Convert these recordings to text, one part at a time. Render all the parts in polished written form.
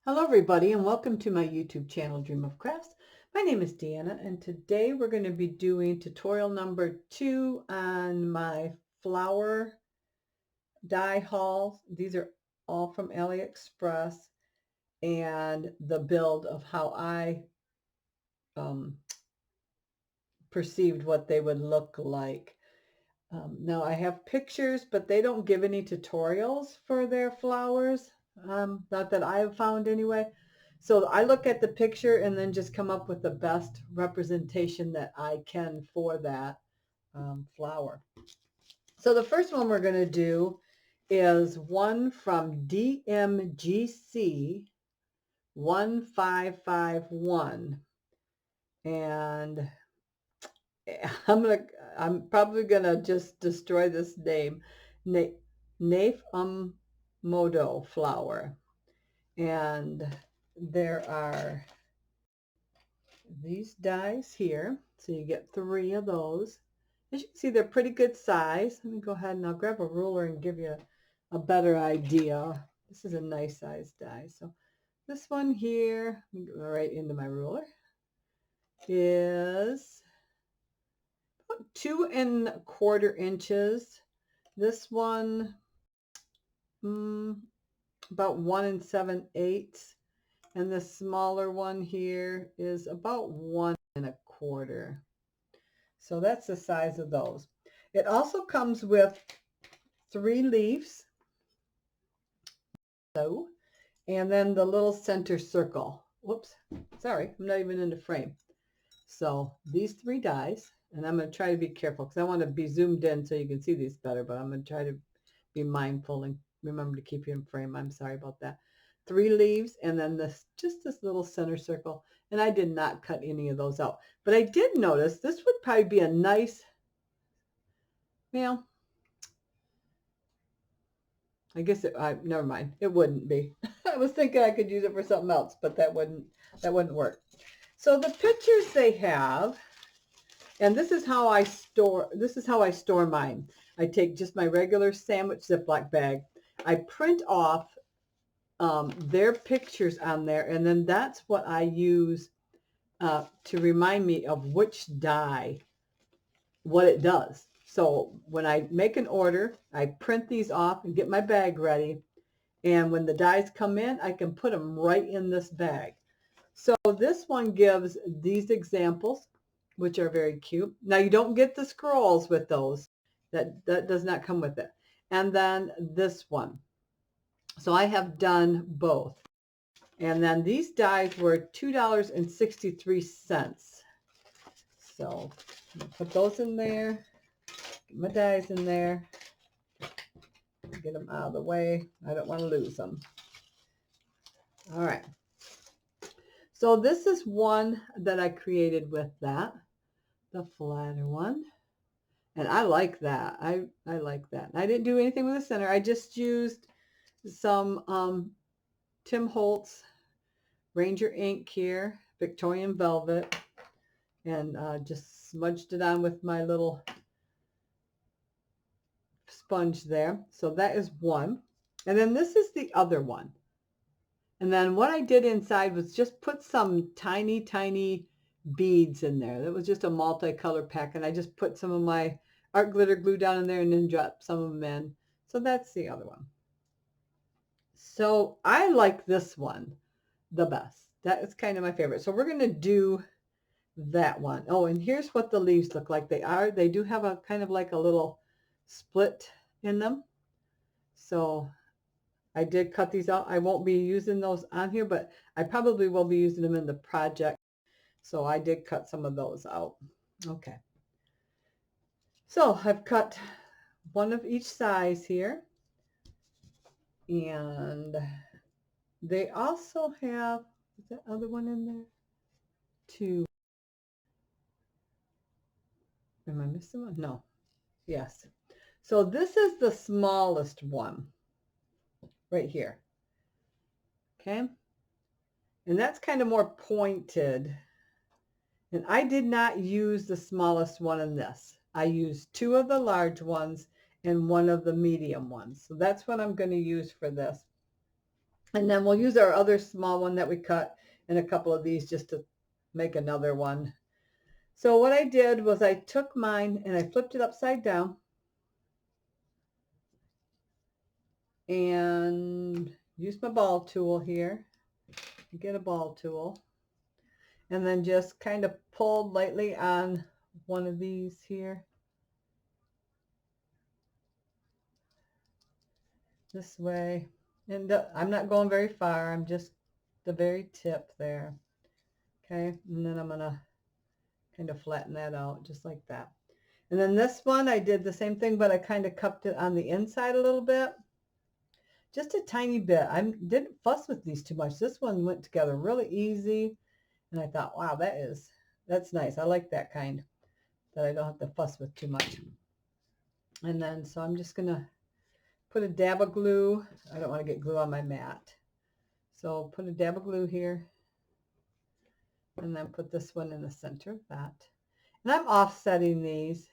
Hello everybody and welcome to my YouTube channel Dream of Crafts. My name is Deanna and today we're going to be doing tutorial number 2 on my flower die hauls. These are all from AliExpress and the build of how I perceived what they would look like. Now I have pictures, but they don't give any tutorials for their flowers. Not that I have found anyway. So I look at the picture and then just come up with the best representation that I can for that flower. So the first one we're going to do is one from DMGC 1551. And I'm probably gonna just destroy this name. Nafe Modo flower. And there are these dies here. So you get 3 of those. As you can see, they're pretty good size. Let me go ahead and I'll grab a ruler and give you a better idea. This is a nice size die. So this one here, let me go right into my ruler, is 2 1/4 inches. This one, about 1 7/8. And the smaller one here is about 1 1/4. So that's the size of those. It also comes with 3 leaves. So, and then the little center circle. Whoops, sorry, I'm not even in the frame. So these 3 dies, and I'm going to try to be careful because I want to be zoomed in so you can see these better, but I'm going to try to be mindful and remember to keep you in frame. I'm sorry about that. 3 leaves, and then just this little center circle, and I did not cut any of those out. But I did notice this would probably be a nice, well, I guess never mind. It wouldn't be. I was thinking I could use it for something else, but that wouldn't work. So the pictures they have, and this is how I store mine. I take just my regular sandwich Ziploc bag. I print off their pictures on there, and then that's what I use to remind me of which die, what it does. So when I make an order, I print these off and get my bag ready, and when the dies come in, I can put them right in this bag. So this one gives these examples, which are very cute. Now you don't get the scrolls with those. That does not come with it. And then this one. So I have done both. And then these dies were $2.63. So put those in there. Get my dies in there. Get them out of the way. I don't want to lose them. All right. So this is one that I created with that, the flatter one. And I like that. I like that. I didn't do anything with the center. I just used some Tim Holtz Ranger ink here, Victorian Velvet, and just smudged it on with my little sponge there. So that is one. And then this is the other one. And then what I did inside was just put some tiny, tiny beads in there. That was just a multicolor pack. And I just put some of my art glitter glue down in there and then dropped some of them in. So that's the other one. So I like this one the best. That is kind of my favorite. So we're going to do that one. Oh, and here's what the leaves look like. They do have a kind of like a little split in them. So I did cut these out. I won't be using those on here, but I probably will be using them in the project. So I did cut some of those out. Okay. So I've cut one of each size here. And they also have, is that other one in there? 2. Am I missing one? No. Yes. So this is the smallest one right here. Okay. And that's kind of more pointed. And I did not use the smallest one in this. I used 2 of the large ones and 1 of the medium ones. So that's what I'm going to use for this. And then we'll use our other small one that we cut and a couple of these just to make another one. So what I did was I took mine and I flipped it upside down and used my ball tool here. Get a ball tool. And then just kind of pulled lightly on one of these here. This way. And I'm not going very far. I'm just the very tip there. Okay. And then I'm going to kind of flatten that out just like that. And then this one, I did the same thing, but I kind of cupped it on the inside a little bit. Just a tiny bit. I didn't fuss with these too much. This one went together really easy. And I thought, wow, that's nice. I like that kind that I don't have to fuss with too much. And then, so I'm just going to put a dab of glue. I don't want to get glue on my mat. So put a dab of glue here. And then put this one in the center of that. And I'm offsetting these.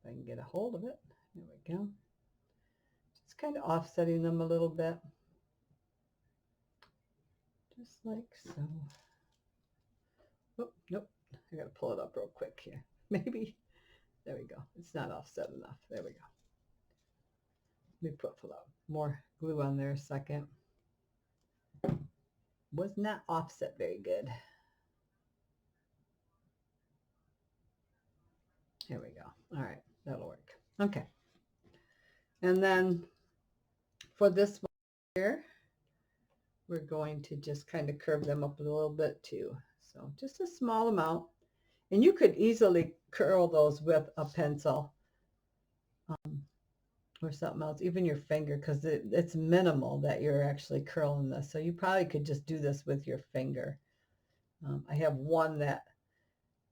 If I can get a hold of it. There we go. Just kind of offsetting them a little bit. Just like so. Oh, nope. I got to pull it up real quick here. Maybe. There we go. It's not offset enough. There we go. Let me put more glue on there a second. Was not offset very good. There we go. All right. That'll work. Okay. And then for this one here, we're going to just kind of curve them up a little bit too. So just a small amount. And you could easily curl those with a pencil or something else, even your finger, because it's minimal that you're actually curling this. So you probably could just do this with your finger. I have one that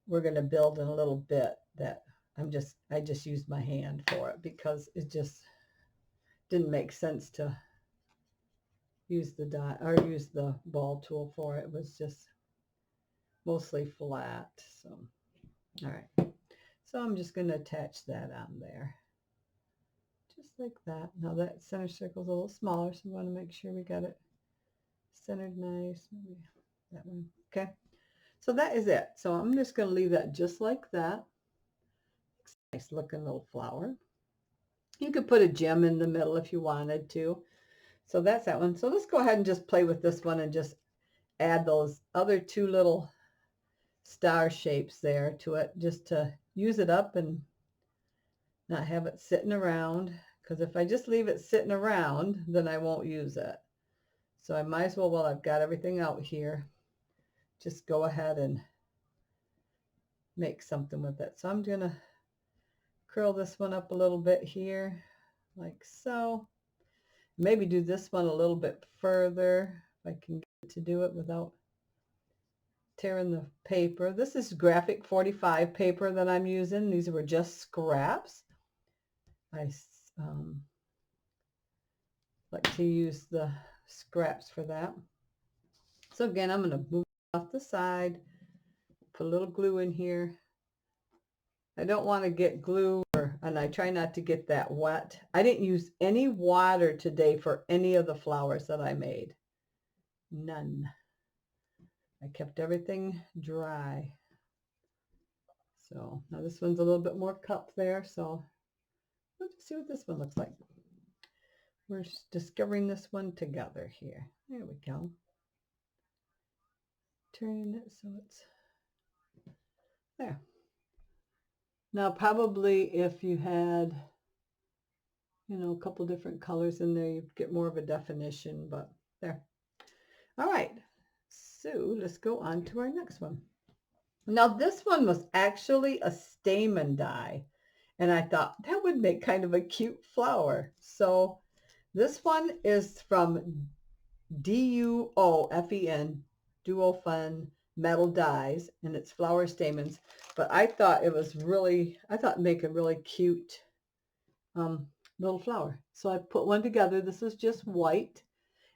we're going to build in a little bit that I just used my hand for it because it just didn't make sense to use the die or use the ball tool for it. It was just mostly flat. So, all right. So I'm just going to attach that on there. Just like that. Now that center circle is a little smaller, so we want to make sure we got it centered nice. Maybe that one. Okay. So that is it. So I'm just going to leave that just like that. Nice looking little flower. You could put a gem in the middle if you wanted to. So that's that one. So let's go ahead and just play with this one and just add those other two little star shapes there to it, just to use it up and not have it sitting around. Because if I just leave it sitting around, then I won't use it. So I might as well, while I've got everything out here, just go ahead and make something with it. So I'm going to curl this one up a little bit here, like so. Maybe do this one a little bit further, if I can get to do it without tearing the paper. This is graphic 45 paper that I'm using. These were just scraps. I like to use the scraps for that. So again, I'm going to move off the side, put a little glue in here. I don't want to get glue, and I try not to get that wet. I didn't use any water today for any of the flowers that I made. None. I kept everything dry. So now this one's a little bit more cupped there. So let's see what this one looks like. We're discovering this one together here. There we go. Turning it so it's there. Now probably if you had, you know, a couple different colors in there, you'd get more of a definition, but there. All right. So let's go on to our next one. Now this one was actually a stamen die, and I thought that would make kind of a cute flower. So this one is from DUOFEN, Duofun Metal Dies, and it's flower stamens. But I thought it'd make a really cute little flower. So I put one together. This is just white,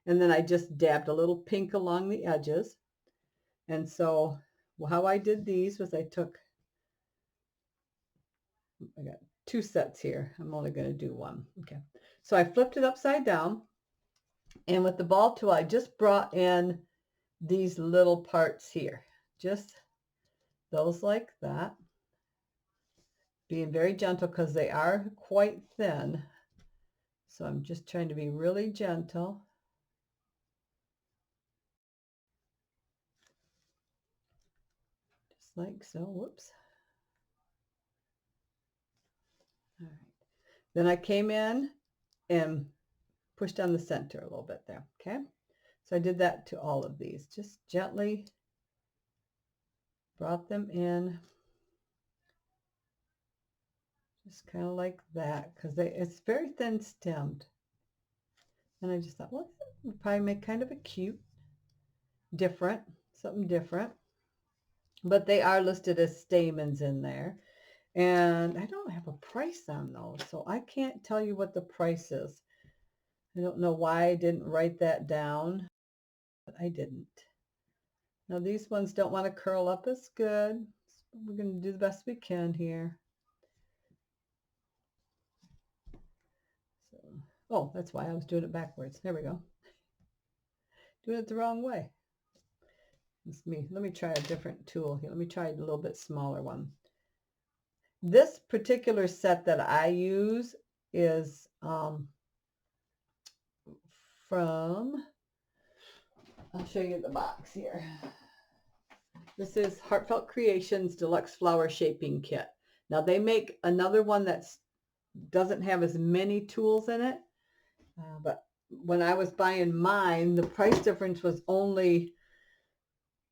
and then I just dabbed a little pink along the edges. And so how I did these was I got two sets here. I'm only going to do one. Okay. So I flipped it upside down, and with the ball tool, I just brought in these little parts here, just those like that, being very gentle because they are quite thin. So I'm just trying to be really gentle. Just like so. Whoops. All right. Then I came in and pushed down the center a little bit there. Okay. So I did that to all of these. Just gently brought them in. Just kind of like that, because it's very thin stemmed. And I just thought, well, we'll probably make kind of a cute, different, something different. But they are listed as stamens in there. And I don't have a price on those, so I can't tell you what the price is. I don't know why I didn't write that down, but I didn't. Now these ones don't want to curl up as good. So we're going to do the best we can here. So, oh, that's why I was doing it backwards. There we go. Doing it the wrong way. It's me. Let me try a different tool here. Let me try a little bit smaller one. This particular set that I use is from, I'll show you the box here. This is Heartfelt Creations Deluxe Flower Shaping Kit. Now they make another one that doesn't have as many tools in it, but when I was buying mine, the price difference was only,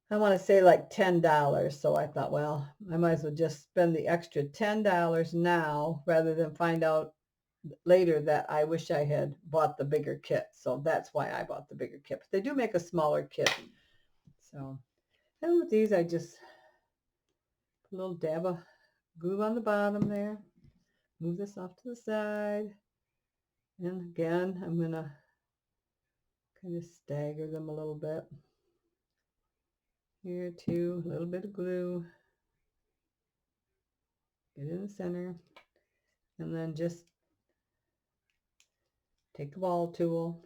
I want to say like $10. So I thought, well, I might as well just spend the extra $10 now rather than find out later that I wish I had bought the bigger kit. So that's why I bought the bigger kit. But they do make a smaller kit. So, and with these, I just put a little dab of glue on the bottom there. Move this off to the side. And again, I'm going to kind of stagger them a little bit. Here too, a little bit of glue. Get in the center. And then just take the ball tool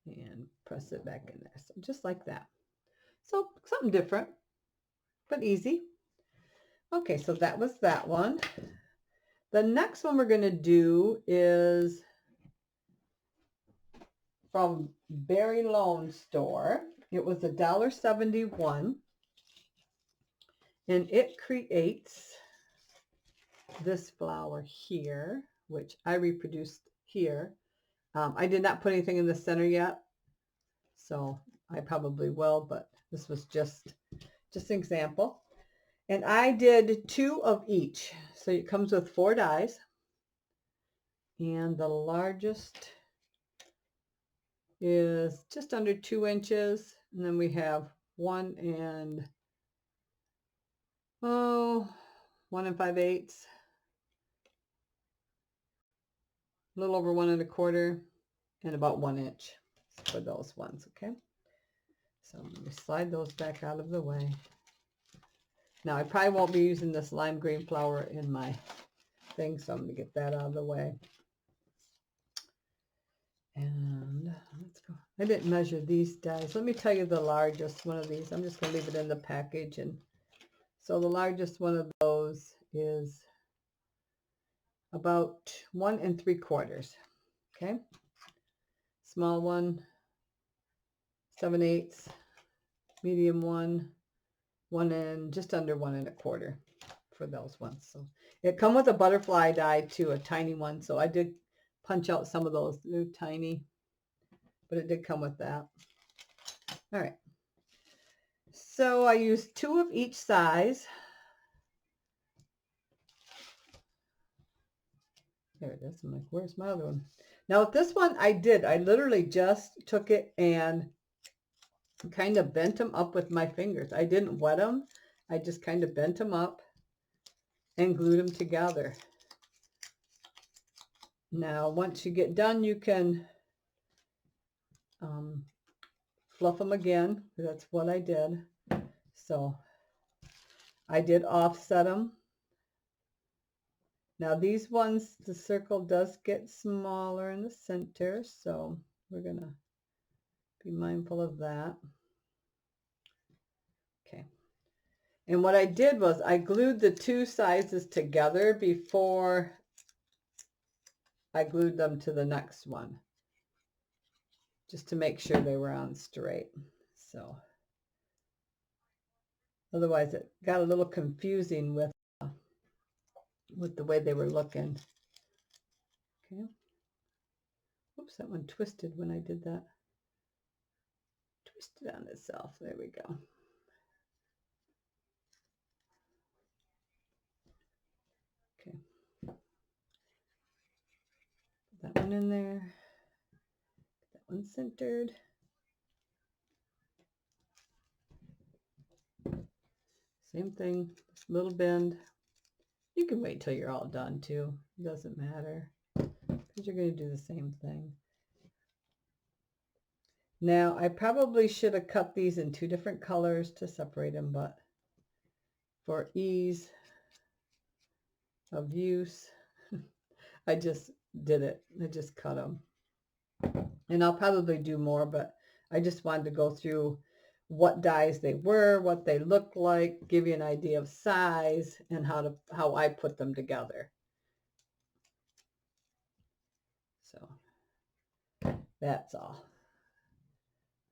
and press it back in there. So just like that. So something different, but easy. Okay, so that was that one. The next one we're going to do is from Berry Loan Store. It was $1.71, and it creates this flower here, which I reproduced here. I did not put anything in the center yet, so I probably will, but this was just an example. And I did 2 of each. So it comes with 4 dies. And the largest is just under 2 inches. And then we have 1 and 5/8. A little over 1 1/4, and about 1 inch for those ones, okay? So I'm going to slide those back out of the way. Now I probably won't be using this lime green flower in my thing, so I'm going to get that out of the way. And let's go. I didn't measure these dies. Let me tell you the largest one of these. I'm just going to leave it in the package. And so the largest one of those is about 1 3/4. Okay. Small one, 7/8. Medium one, 1 and just under 1 1/4 for those ones. So it come with a butterfly die too, a tiny one. So I did punch out some of those. They're tiny, but it did come with that. All right. So I used 2 of each size. There it is. I'm like, where's my other one? Now with this one, I literally just took it and kind of bent them up with my fingers. I didn't wet them. I just kind of bent them up and glued them together. Now, once you get done, you can fluff them again. That's what I did. So I did offset them. Now these ones, the circle does get smaller in the center, so we're gonna be mindful of that. Okay. And what I did was I glued the two sizes together before I glued them to the next one, just to make sure they were on straight. So otherwise it got a little confusing with the way they were looking. Okay. Oops, that one twisted when I did that. Twisted on itself. There we go. Okay. Put that one in there. That one centered. Same thing, just a little bend. You can wait till you're all done too. It doesn't matter because you're going to do the same thing. Now, I probably should have cut these in two different colors to separate them, but for ease of use, I just did it. I just cut them. And I'll probably do more, but I just wanted to go through what dies they were, what they look like, give you an idea of size, and how I put them together. So that's all.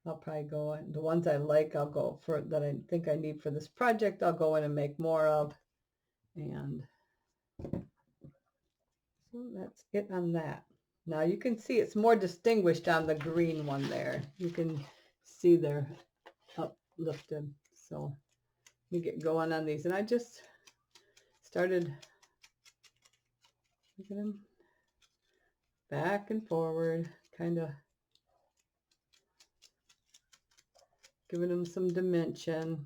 I'll probably go in, the ones I like, I'll go for, that I think I need for this project, I'll go in and make more of. And so that's it on that. Now you can see it's more distinguished on the green one there. You can see they're uplifted. So let me get going on these. And I just started looking them back and forward, kind of giving them some dimension.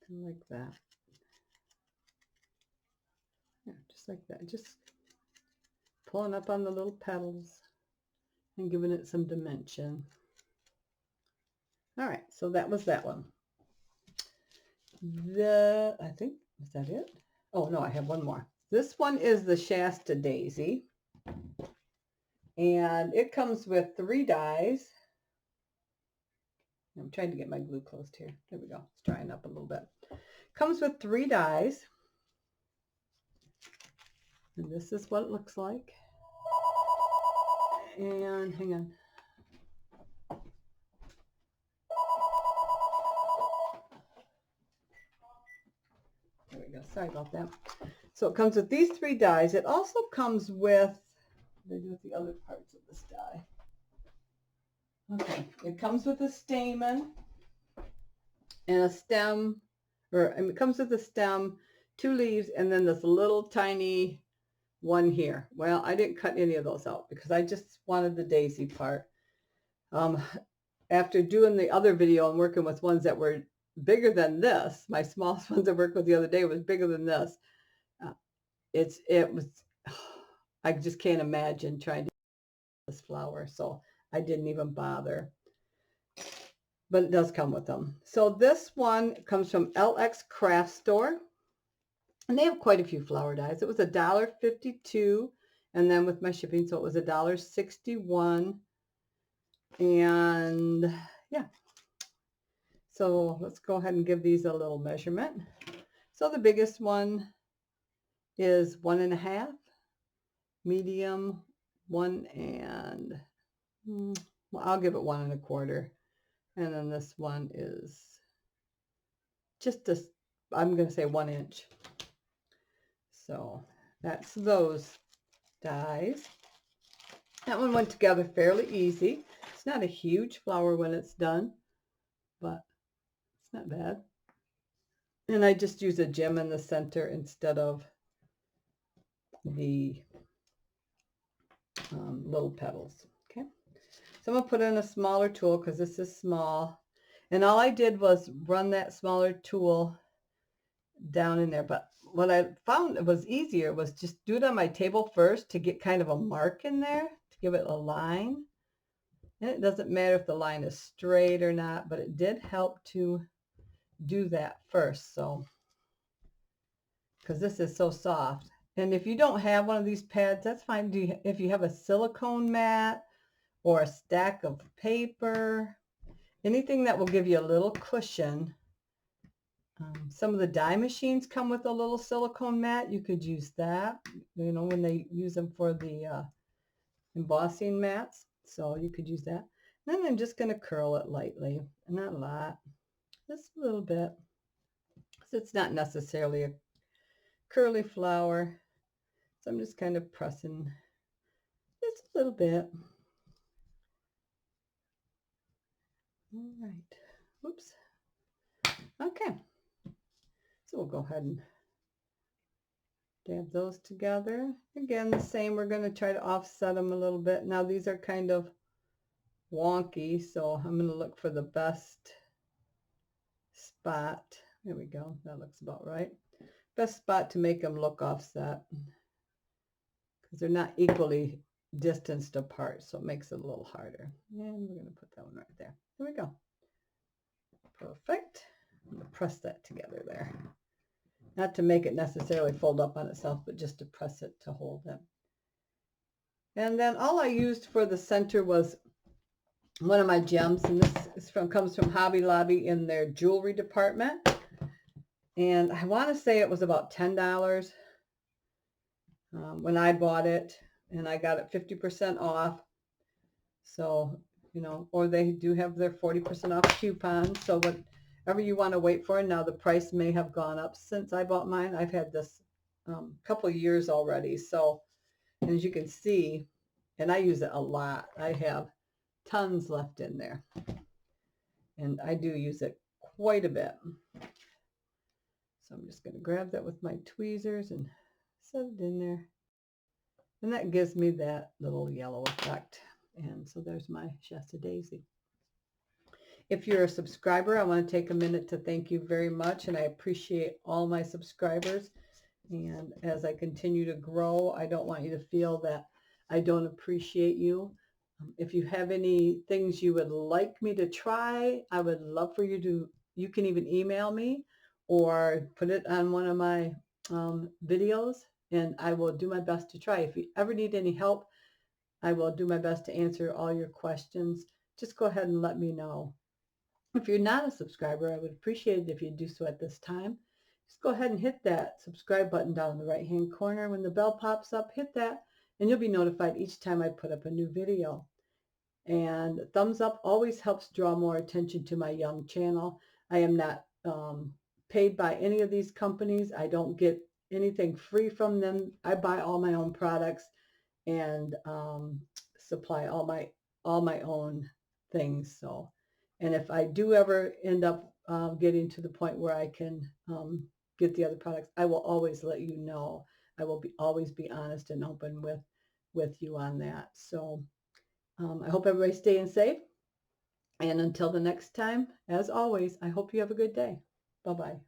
Like that. Yeah, just like that. Just pulling up on the little petals and giving it some dimension. All right, so that was that one. I think, is that it? Oh, no, I have one more. This one is the Shasta Daisy. And it comes with 3 dies. I'm trying to get my glue closed here. There we go. It's drying up a little bit. Comes with 3 dies. And this is what it looks like. And hang on. There we go. Sorry about that. So it comes with these 3 dies. It also comes with, what do I do with the other parts of this die? Okay, it comes with a stamen and a stem, or I mean, it comes with a stem, 2 leaves, and then this little tiny one here. Well, I didn't cut any of those out because I just wanted the daisy part. After doing the other video and working with ones that were bigger than this, my smallest ones I worked with the other day was bigger than this. It was, I just can't imagine trying to do this flower, so I didn't even bother. But it does come with them. So this one comes from LX Craft Store. And they have quite a few flower dies. It was $1.52, and then with my shipping, so it was $1.61. And yeah. So let's go ahead and give these a little measurement. So the biggest one is 1.5, medium 1 and, well, I'll give it 1 1/4. And then this one is just a, I'm going to say 1 inch. So that's those dies. That one went together fairly easy. It's not a huge flower when it's done, but it's not bad. And I just use a gem in the center instead of the little petals. Okay, so I'm going to put in a smaller tool because this is small. And all I did was run that smaller tool down in there. But what I found it was easier was just do it on my table first to get kind of a mark in there, to give it a line. And it doesn't matter if the line is straight or not, but it did help to do that first. So, because this is so soft. And if you don't have one of these pads, that's fine. If you have a silicone mat or a stack of paper, anything that will give you a little cushion. Some of the dye machines come with a little silicone mat. You could use that, you know, when they use them for the embossing mats. So you could use that. And then I'm just going to curl it lightly, not a lot, just a little bit. So it's not necessarily a curly flower. So I'm just kind of pressing just a little bit. All right. Oops. Okay. So we'll go ahead and dab those together. Again, the same. We're going to try to offset them a little bit. Now these are kind of wonky, so I'm going to look for the best spot. There we go. That looks about right. Best spot to make them look offset, because they're not equally distanced apart, so it makes it a little harder. And we're going to put that one right there. There we go. Perfect. I'm going to press that together there. Not to make it necessarily fold up on itself, but just to press it to hold it. And then all I used for the center was one of my gems, and this is comes from Hobby Lobby in their jewelry department. And I want to say it was about $10 when I bought it, and I got it 50% off. So, you know, or they do have their 40% off coupon. So whatever you want to wait for. Now the price may have gone up since I bought mine. I've had this couple of years already. So, and as you can see, and I use it a lot. I have tons left in there. And I do use it quite a bit. So I'm just going to grab that with my tweezers and set it in there. And that gives me that little yellow effect. And so there's my Shasta Daisy. If you're a subscriber, I want to take a minute to thank you very much. And I appreciate all my subscribers. And as I continue to grow, I don't want you to feel that I don't appreciate you. If you have any things you would like me to try, I would love for you to, you can even email me or put it on one of my videos, and I will do my best to try. If you ever need any help, I will do my best to answer all your questions. Just go ahead and let me know. If you're not a subscriber, I would appreciate it if you do so at this time. Just go ahead and hit that subscribe button down in the right-hand corner. When the bell pops up, hit that, and you'll be notified each time I put up a new video. And thumbs up always helps draw more attention to my young channel. I am not paid by any of these companies. I don't get anything free from them. I buy all my own products and supply all my own things. So, and if I do ever end up getting to the point where I can get the other products, I will always let you know. I will always be honest and open with you on that. So I hope everybody's staying safe. And until the next time, as always, I hope you have a good day. Bye-bye.